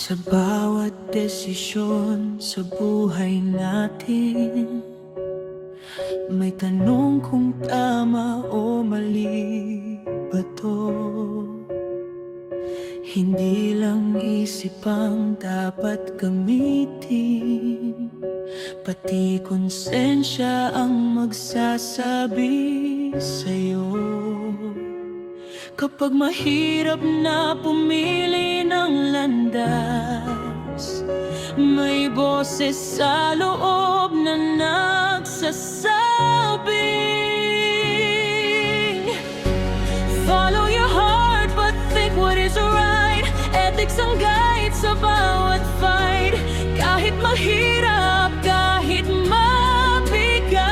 Sa bawat desisyon sa buhay natin, may tanong kung tama o mali ba to. Hindi lang isip ang dapat gamitin, pati konsensya ang magsasabi sa'yo. Kapag mahirap na pumili ng landas, may boses sa loob na nagsasabing, follow your heart but think what is right. Ethics ang guide sa bawat fight. Kahit mahirap, kahit mabigat,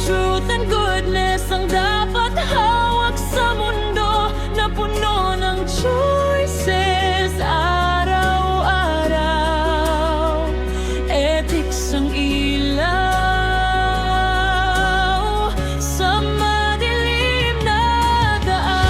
truth and goodness ang dapat hawak sa mundo na puno ng choices araw-araw. Ethics ang ilaw sa madilim na daan.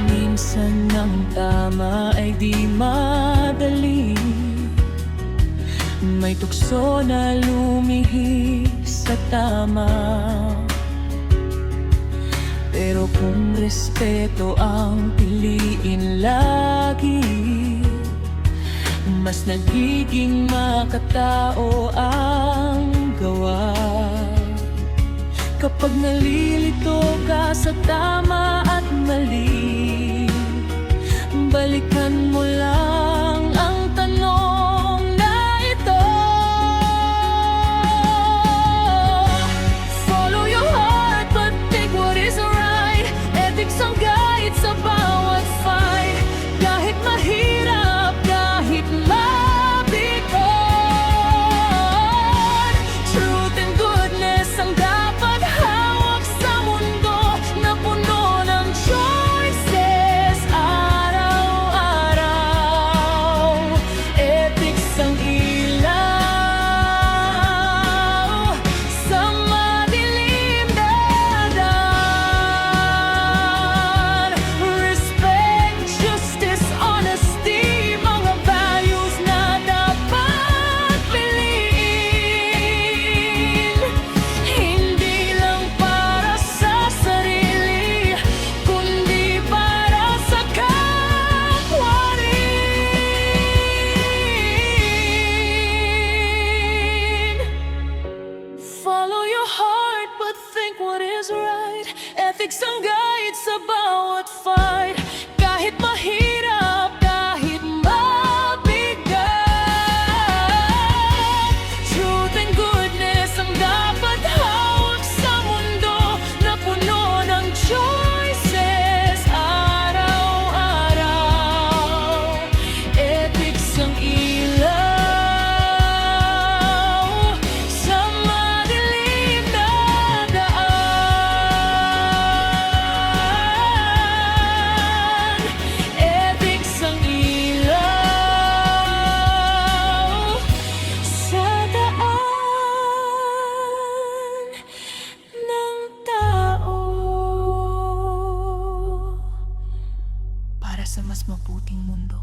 Minsan ang tama ay di madali, may tukso na lumihis sa tama. Pero kung respeto ang piliin lagi, mas nagiging makatao ang gawa. Kapag nalilito ka sa tama at mali, balikan mo lang ang tanong na ito. Follow your heart but think what is right. Ethics ang guide sa bawat fight. Kahit mahirap, kahit mabigat, truth and goodness ang dapat hawak sa mundo na puno ng choices araw-araw. Ethics ang ilaw sa madilim na daan. Respect, justice, honesty, mga values na dapat piliin. Hindi lang para sa sarili, kundi para sa kapwa rin. Follow your heart but think what is right. Ethics ang guide sa bawat fight. Kahit mahirap, kahit mabigat, truth and goodness ang dapat hawak sa mundo na puno ng choices araw-araw. Ethics ang ilaw sa madilim na daan. Ethics ang ilaw sa daan ng tao, para sa mas mabuting mundo.